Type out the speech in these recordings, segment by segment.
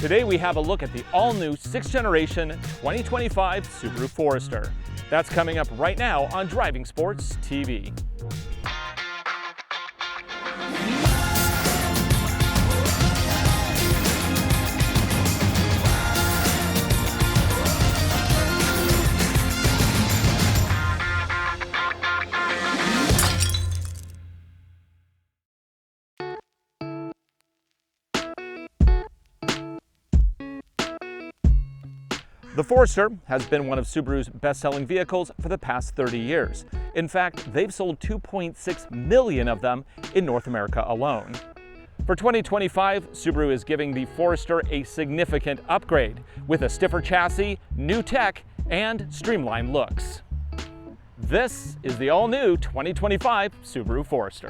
Today we have a look at the all-new 6th generation 2025 Subaru Forester. That's coming up right now on Driving Sports TV. The Forester has been one of Subaru's best-selling vehicles for the past 30 years. In fact, they've sold 2.6 million of them in North America alone. For 2025, Subaru is giving the Forester a significant upgrade with a stiffer chassis, new tech, and streamlined looks. This is the all-new 2025 Subaru Forester.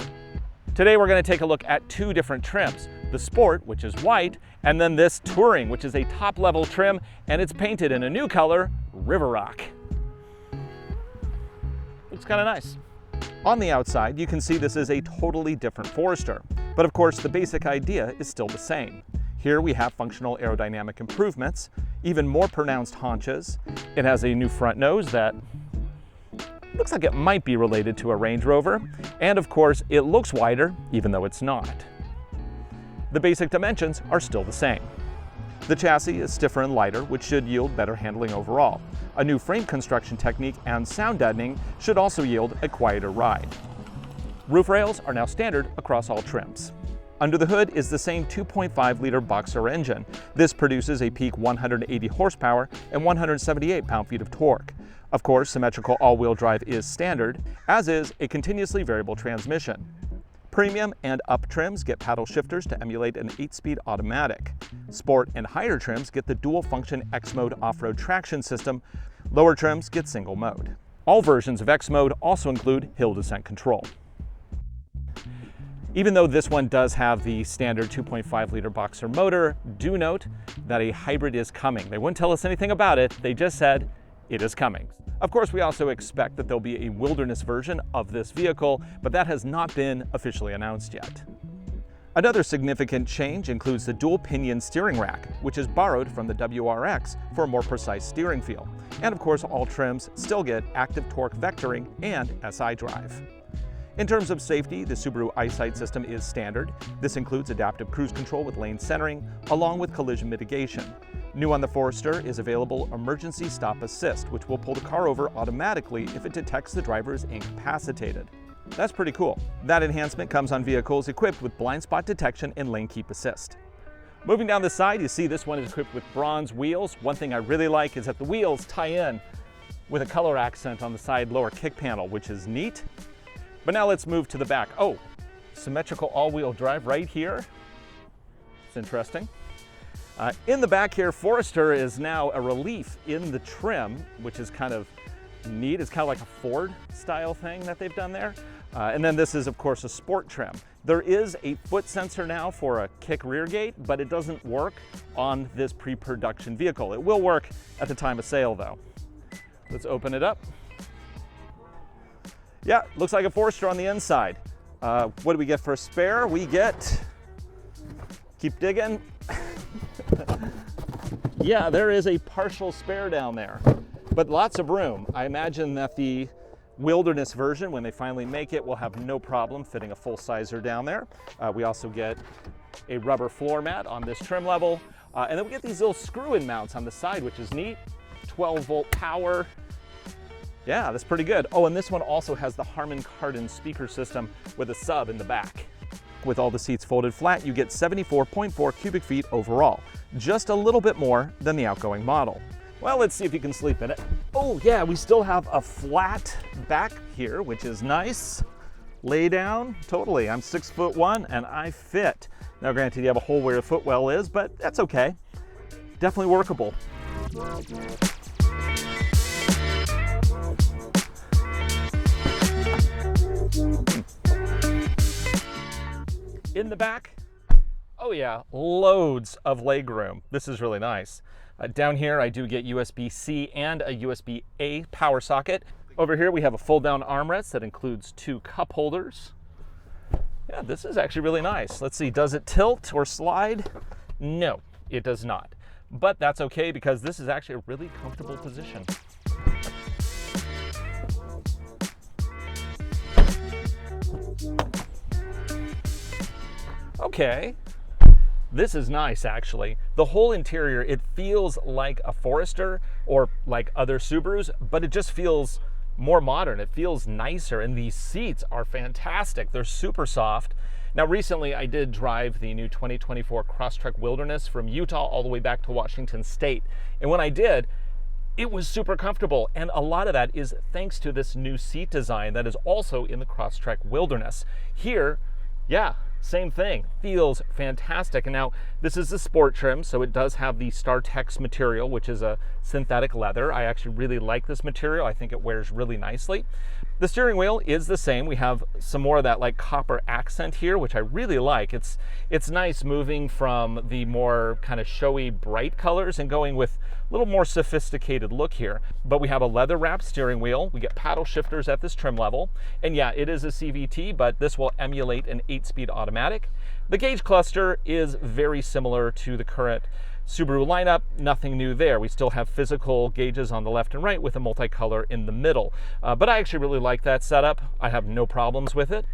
Today we're going to take a look at two different trims, the Sport, which is white, and then this Touring, which is a top-level trim, and it's painted in a new color, River Rock. Looks kind of nice. On the outside, you can see this is a totally different Forester, but of course the basic idea is still the same. Here we have functional aerodynamic improvements, even more pronounced haunches. It has a new front nose that looks like it might be related to a Range Rover, and of course it looks wider even though it's not. The basic dimensions are still the same. The chassis is stiffer and lighter, which should yield better handling overall. A new frame construction technique and sound deadening should also yield a quieter ride. Roof rails are now standard across all trims. Under the hood is the same 2.5-liter Boxer engine. This produces a peak 180 horsepower and 178 pound-feet of torque. Of course, symmetrical all-wheel drive is standard, as is a continuously variable transmission. Premium and up trims get paddle shifters to emulate an 8-speed automatic. Sport and higher trims get the dual-function X-Mode off-road traction system. Lower trims get single mode. All versions of X-Mode also include hill descent control. Even though this one does have the standard 2.5-liter Boxer motor, do note that a hybrid is coming. They wouldn't tell us anything about it, they just said it is coming. Of course, we also expect that there'll be a wilderness version of this vehicle, but that has not been officially announced yet. Another significant change includes the dual pinion steering rack, which is borrowed from the WRX for a more precise steering feel. And of course, all trims still get active torque vectoring and SI drive. In terms of safety, the Subaru EyeSight system is standard. This includes adaptive cruise control with lane centering, along with collision mitigation. New on the Forester is available Emergency Stop Assist, which will pull the car over automatically if it detects the driver is incapacitated. That's pretty cool. That enhancement comes on vehicles equipped with blind spot detection and lane keep assist. Moving down the side, you see this one is equipped with bronze wheels. One thing I really like is that the wheels tie in with a color accent on the side lower kick panel, which is neat. But now let's move to the back. Oh, symmetrical all-wheel drive right here. It's interesting. In the back here, Forester is now a relief in the trim, which is kind of neat. It's kind of like a Ford style thing that they've done there. And then this is, of course, a sport trim. There is a foot sensor now for a kick rear gate, but it doesn't work on this pre-production vehicle. It will work at the time of sale, though. Let's open it up. Yeah, looks like a Forester on the inside. What do we get for a spare? We get, keep digging. Yeah, there is a partial spare down there, but lots of room. I imagine that the wilderness version, when they finally make it, will have no problem fitting a full-sizer down there. We also get a rubber floor mat on this trim level, and then we get these little screw-in mounts on the side, which is neat. 12-volt power. Yeah, that's pretty good. Oh, and this one also has the Harman Kardon speaker system with a sub in the back. With all the seats folded flat, you get 74.4 cubic feet overall, just a little bit more than the outgoing model. Well, let's see if you can sleep in it. Oh yeah, we still have a flat back here, which is nice. Lay down, totally. I'm 6'1" and I fit. Now granted, you have a hole where your footwell is, but that's okay. Definitely workable. In the back, oh yeah, loads of legroom. This is really nice. Down here, I do get USB-C and a USB-A power socket. Over here, we have a fold-down armrest that includes 2 cup holders. Yeah, this is actually really nice. Let's see, does it tilt or slide? No, it does not. But that's okay because this is actually a really comfortable position. Okay, this is nice actually. The whole interior, it feels like a Forester or like other Subarus, but it just feels more modern. It feels nicer, and these seats are fantastic. They're super soft. Now recently I did drive the new 2024 Crosstrek Wilderness from Utah all the way back to Washington State. And when I did, it was super comfortable, and a lot of that is thanks to this new seat design that is also in the Crosstrek Wilderness. Here, yeah, same thing, feels fantastic. And now this is the sport trim, so it does have the StarTex material, which is a synthetic leather. I actually really like this material. I think it wears really nicely. The steering wheel is the same. We have some more of that like copper accent here, which I really like. It's nice moving from the more kind of showy bright colors and going with a little more sophisticated look here. But we have a leather wrapped steering wheel. We get paddle shifters at this trim level. And yeah, it is a CVT, but this will emulate an 8-speed automatic. The gauge cluster is very similar to the current Subaru lineup, nothing new there. We still have physical gauges on the left and right with a multicolor in the middle. But I actually really like that setup. I have no problems with it.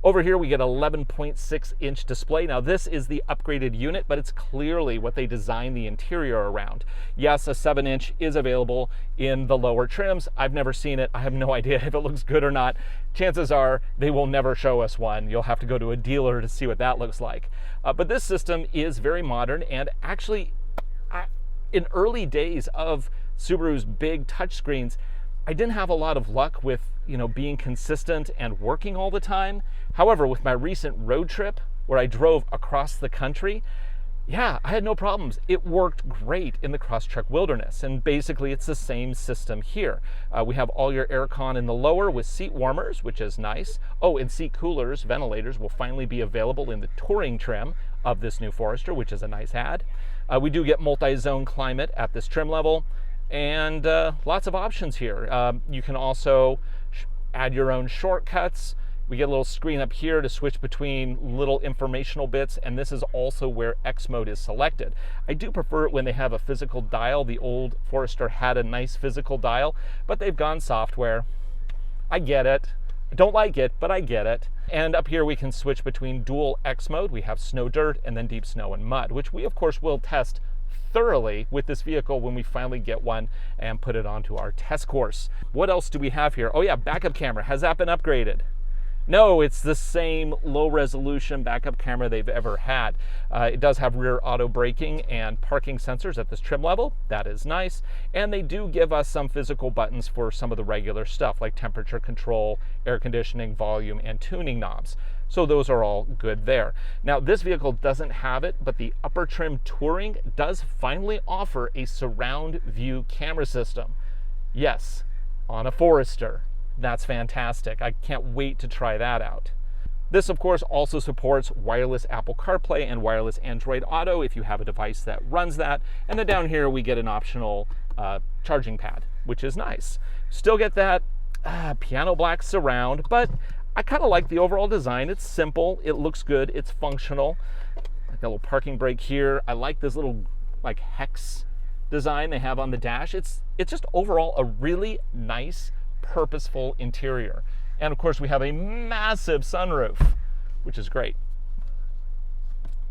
Over here we get 11.6-inch display. Now this is the upgraded unit, but it's clearly what they designed the interior around. Yes, a 7-inch is available in the lower trims. I've never seen it. I have no idea if it looks good or not. Chances are they will never show us one. You'll have to go to a dealer to see what that looks like. But this system is very modern, and actually in early days of Subaru's big touchscreens, I didn't have a lot of luck with, being consistent and working all the time. However, with my recent road trip where I drove across the country, yeah, I had no problems. It worked great in the Crosstrek Wilderness, and basically it's the same system here. We have all your aircon in the lower with seat warmers, which is nice. Oh, and seat coolers, ventilators will finally be available in the touring trim of this new Forester, which is a nice add. We do get multi-zone climate at this trim level, and lots of options here. You can also add your own shortcuts. We get a little screen up here to switch between little informational bits, and this is also where X mode is selected. I do prefer it when they have a physical dial. The old Forester had a nice physical dial, but they've gone software. I get it. I don't like it, but I get it. And up here we can switch between dual X mode. We have snow, dirt, and then deep snow and mud, which we of course will test thoroughly with this vehicle when we finally get one and put it onto our test course. What else do we have here? Oh yeah, backup camera. Has that been upgraded? No, it's the same low resolution backup camera they've ever had. It does have rear auto braking and parking sensors at this trim level. That is nice. And they do give us some physical buttons for some of the regular stuff like temperature control, air conditioning, volume, and tuning knobs. So those are all good there. Now this vehicle doesn't have it, but the upper trim Touring does finally offer a surround view camera system. Yes, on a Forester. That's fantastic. I can't wait to try that out. This, of course, also supports wireless Apple CarPlay and wireless Android Auto if you have a device that runs that. And then down here, we get an optional charging pad, which is nice. Still get that piano black surround, but I kind of like the overall design. It's simple, it looks good, it's functional. Like a little parking brake here. I like this little like hex design they have on the dash. It's just overall a really nice, purposeful interior. And of course we have a massive sunroof, which is great.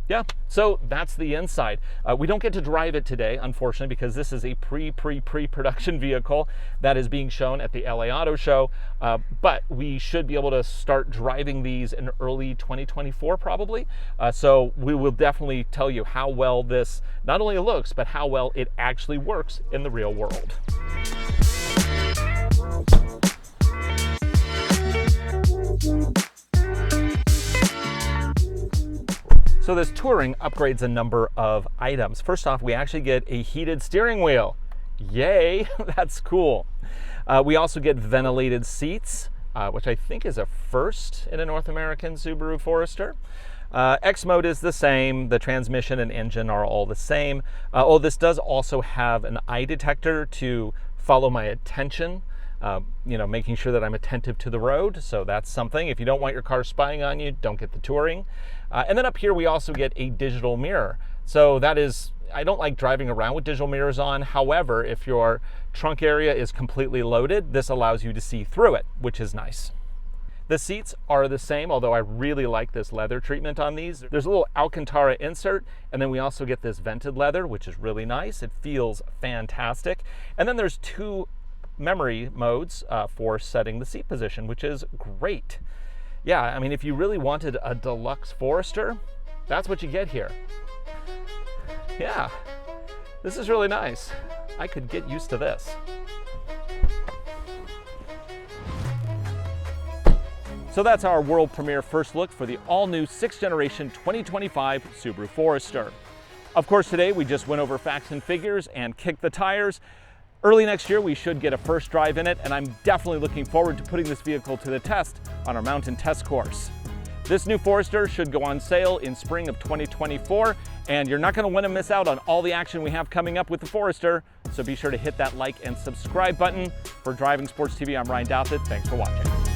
Yeah, so that's the inside. We don't get to drive it today, unfortunately, because this is a pre-production vehicle that is being shown at the LA Auto Show. But we should be able to start driving these in early 2024, probably. So we will definitely tell you how well this not only looks, but how well it actually works in the real world. So this Touring upgrades a number of items. First off, we actually get a heated steering wheel. Yay, that's cool. We also get ventilated seats, which I think is a first in a North American Subaru Forester. X mode is the same. The transmission and engine are all the same. Oh, this does also have an eye detector to follow my attention. Making sure that I'm attentive to the road. So that's something. If you don't want your car spying on you, don't get the Touring. And then up here we also get a digital mirror. So that is, I don't like driving around with digital mirrors on. However, if your trunk area is completely loaded, this allows you to see through it, which is nice. The seats are the same, although I really like this leather treatment on these. There's a little Alcantara insert, and then we also get this vented leather, which is really nice. It feels fantastic. And then there's 2 memory modes for setting the seat position, which is great. Yeah, I mean, if you really wanted a deluxe Forester, that's what you get here. Yeah, this is really nice. I could get used to this. So that's our world premiere first look for the all-new 6th generation 2025 Subaru Forester. Of course, today we just went over facts and figures and kicked the tires. Early next year, we should get a first drive in it, and I'm definitely looking forward to putting this vehicle to the test on our mountain test course. This new Forester should go on sale in spring of 2024, and you're not going to want to miss out on all the action we have coming up with the Forester, so be sure to hit that like and subscribe button. For Driving Sports TV, I'm Ryan Douthit. Thanks for watching.